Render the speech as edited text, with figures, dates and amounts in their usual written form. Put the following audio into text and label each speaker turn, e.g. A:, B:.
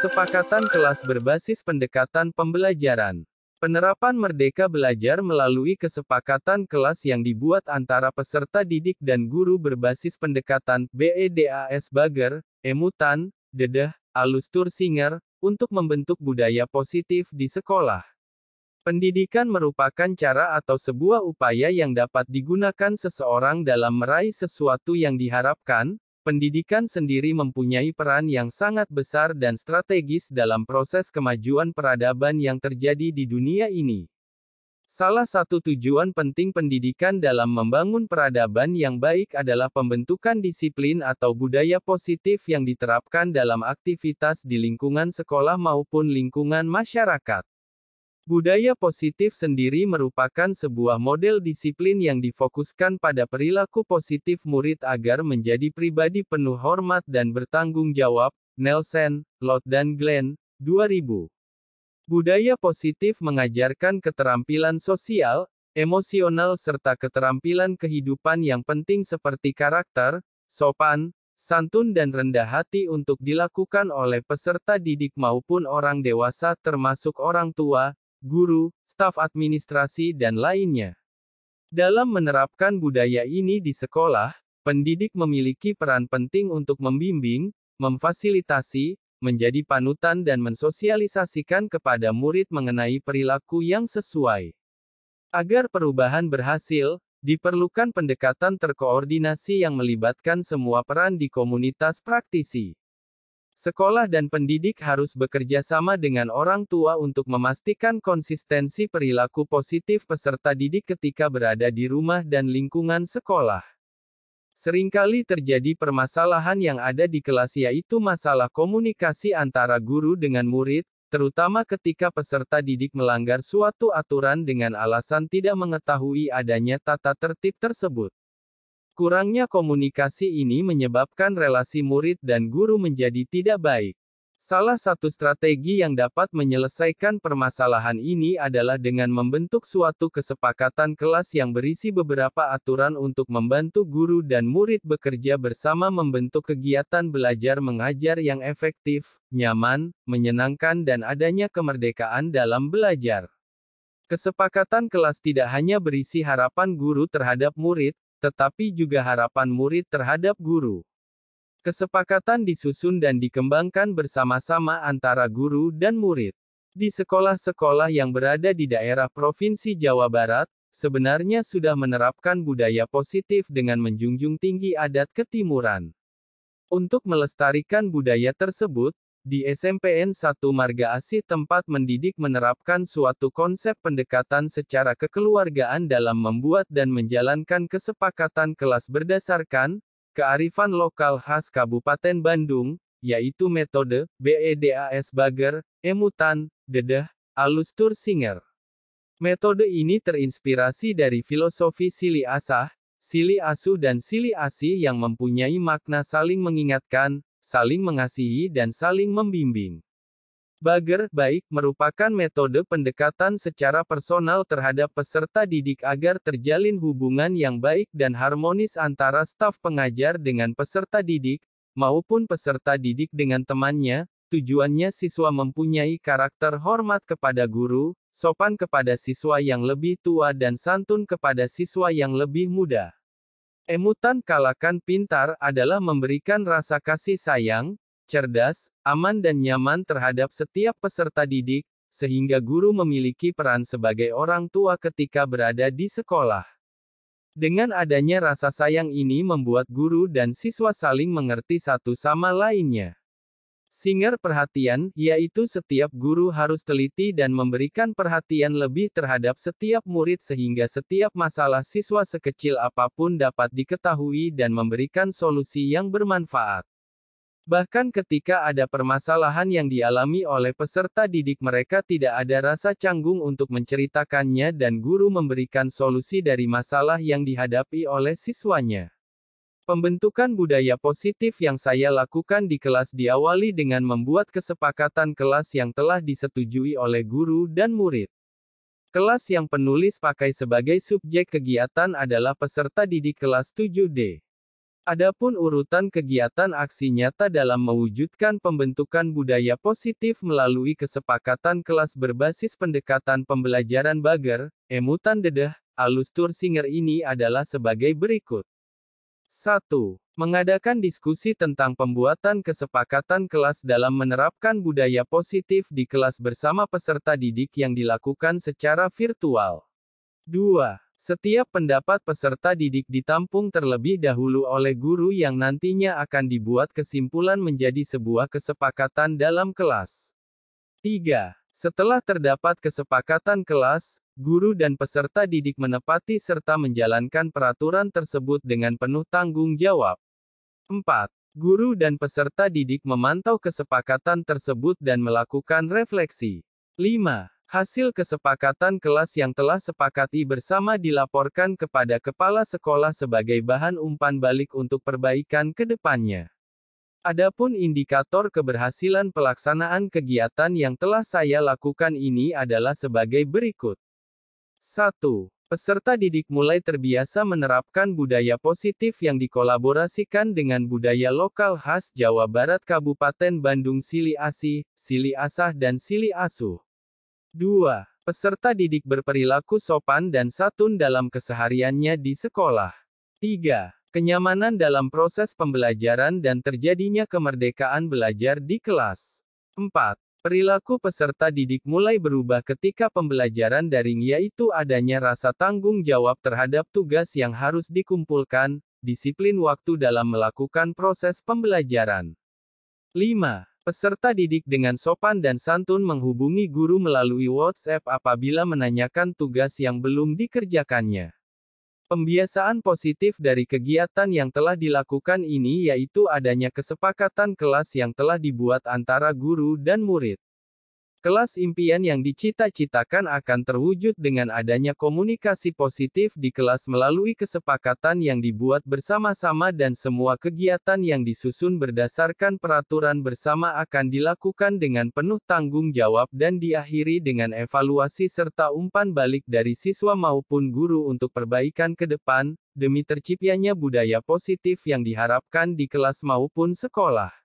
A: Kesepakatan kelas berbasis pendekatan pembelajaran. Penerapan Merdeka Belajar melalui kesepakatan kelas yang dibuat antara peserta didik dan guru berbasis pendekatan BEDAS Bager, Emutan, Dedeh, Alustur Singer, untuk membentuk budaya positif di sekolah. Pendidikan merupakan cara atau sebuah upaya yang dapat digunakan seseorang dalam meraih sesuatu yang diharapkan. Pendidikan sendiri mempunyai peran yang sangat besar dan strategis dalam proses kemajuan peradaban yang terjadi di dunia ini. Salah satu tujuan penting pendidikan dalam membangun peradaban yang baik adalah pembentukan disiplin atau budaya positif yang diterapkan dalam aktivitas di lingkungan sekolah maupun lingkungan masyarakat. Budaya positif sendiri merupakan sebuah model disiplin yang difokuskan pada perilaku positif murid agar menjadi pribadi penuh hormat dan bertanggung jawab. Nelson, Lott dan Glenn, 2000. Budaya positif mengajarkan keterampilan sosial, emosional serta keterampilan kehidupan yang penting seperti karakter, sopan, santun dan rendah hati untuk dilakukan oleh peserta didik maupun orang dewasa termasuk orang tua, guru, staf administrasi dan lainnya. Dalam menerapkan budaya ini di sekolah, pendidik memiliki peran penting untuk membimbing, memfasilitasi, menjadi panutan dan mensosialisasikan kepada murid mengenai perilaku yang sesuai. Agar perubahan berhasil, diperlukan pendekatan terkoordinasi yang melibatkan semua peran di komunitas praktisi. Sekolah dan pendidik harus bekerja sama dengan orang tua untuk memastikan konsistensi perilaku positif peserta didik ketika berada di rumah dan lingkungan sekolah. Seringkali terjadi permasalahan yang ada di kelas yaitu masalah komunikasi antara guru dengan murid, terutama ketika peserta didik melanggar suatu aturan dengan alasan tidak mengetahui adanya tata tertib tersebut. Kurangnya komunikasi ini menyebabkan relasi murid dan guru menjadi tidak baik. Salah satu strategi yang dapat menyelesaikan permasalahan ini adalah dengan membentuk suatu kesepakatan kelas yang berisi beberapa aturan untuk membantu guru dan murid bekerja bersama membentuk kegiatan belajar mengajar yang efektif, nyaman, menyenangkan dan adanya kemerdekaan dalam belajar. Kesepakatan kelas tidak hanya berisi harapan guru terhadap murid, tetapi juga harapan murid terhadap guru. Kesepakatan disusun dan dikembangkan bersama-sama antara guru dan murid. Di sekolah-sekolah yang berada di daerah Provinsi Jawa Barat, sebenarnya sudah menerapkan budaya positif dengan menjunjung tinggi adat ketimuran. Untuk melestarikan budaya tersebut, di SMPN 1 Marga Asih tempat mendidik menerapkan suatu konsep pendekatan secara kekeluargaan dalam membuat dan menjalankan kesepakatan kelas berdasarkan kearifan lokal khas Kabupaten Bandung, yaitu metode BEDAS Bager, Emutan, Dedeh, Alustur Singer. Metode ini terinspirasi dari filosofi Silih Asah, Silih Asuh dan Silih Asih yang mempunyai makna saling mengingatkan, saling mengasihi dan saling membimbing. Bager, baik, merupakan metode pendekatan secara personal terhadap peserta didik agar terjalin hubungan yang baik dan harmonis antara staf pengajar dengan peserta didik, maupun peserta didik dengan temannya. Tujuannya siswa mempunyai karakter hormat kepada guru, sopan kepada siswa yang lebih tua dan santun kepada siswa yang lebih muda. Emutan kalakan pintar adalah memberikan rasa kasih sayang, cerdas, aman dan nyaman terhadap setiap peserta didik, sehingga guru memiliki peran sebagai orang tua ketika berada di sekolah. Dengan adanya rasa sayang ini membuat guru dan siswa saling mengerti satu sama lainnya. Singer perhatian, yaitu setiap guru harus teliti dan memberikan perhatian lebih terhadap setiap murid sehingga setiap masalah siswa sekecil apapun dapat diketahui dan memberikan solusi yang bermanfaat. Bahkan ketika ada permasalahan yang dialami oleh peserta didik mereka tidak ada rasa canggung untuk menceritakannya dan guru memberikan solusi dari masalah yang dihadapi oleh siswanya. Pembentukan budaya positif yang saya lakukan di kelas diawali dengan membuat kesepakatan kelas yang telah disetujui oleh guru dan murid. Kelas yang penulis pakai sebagai subjek kegiatan adalah peserta didik kelas 7D. Adapun urutan kegiatan aksi nyata dalam mewujudkan pembentukan budaya positif melalui kesepakatan kelas berbasis pendekatan pembelajaran Bager, Emutan Dedeh, Alustur Singer ini adalah sebagai berikut. 1. Mengadakan diskusi tentang pembuatan kesepakatan kelas dalam menerapkan budaya positif di kelas bersama peserta didik yang dilakukan secara virtual. 2. Setiap pendapat peserta didik ditampung terlebih dahulu oleh guru yang nantinya akan dibuat kesimpulan menjadi sebuah kesepakatan dalam kelas. 3. Setelah terdapat kesepakatan kelas, guru dan peserta didik menepati serta menjalankan peraturan tersebut dengan penuh tanggung jawab. 4. Guru dan peserta didik memantau kesepakatan tersebut dan melakukan refleksi. 5. Hasil kesepakatan kelas yang telah sepakati bersama dilaporkan kepada kepala sekolah sebagai bahan umpan balik untuk perbaikan ke depannya. Adapun indikator keberhasilan pelaksanaan kegiatan yang telah saya lakukan ini adalah sebagai berikut. 1. Peserta didik mulai terbiasa menerapkan budaya positif yang dikolaborasikan dengan budaya lokal khas Jawa Barat Kabupaten Bandung Sili Asih, Sili Asah dan Sili Asuh. 2. Peserta didik berperilaku sopan dan santun dalam kesehariannya di sekolah. 3. Kenyamanan dalam proses pembelajaran dan terjadinya kemerdekaan belajar di kelas. 4. Perilaku peserta didik mulai berubah ketika pembelajaran daring, yaitu adanya rasa tanggung jawab terhadap tugas yang harus dikumpulkan, disiplin waktu dalam melakukan proses pembelajaran. 5. Peserta didik dengan sopan dan santun menghubungi guru melalui WhatsApp apabila menanyakan tugas yang belum dikerjakannya. Pembiasaan positif dari kegiatan yang telah dilakukan ini yaitu adanya kesepakatan kelas yang telah dibuat antara guru dan murid. Kelas impian yang dicita-citakan akan terwujud dengan adanya komunikasi positif di kelas melalui kesepakatan yang dibuat bersama-sama dan semua kegiatan yang disusun berdasarkan peraturan bersama akan dilakukan dengan penuh tanggung jawab dan diakhiri dengan evaluasi serta umpan balik dari siswa maupun guru untuk perbaikan ke depan, demi terciptanya budaya positif yang diharapkan di kelas maupun sekolah.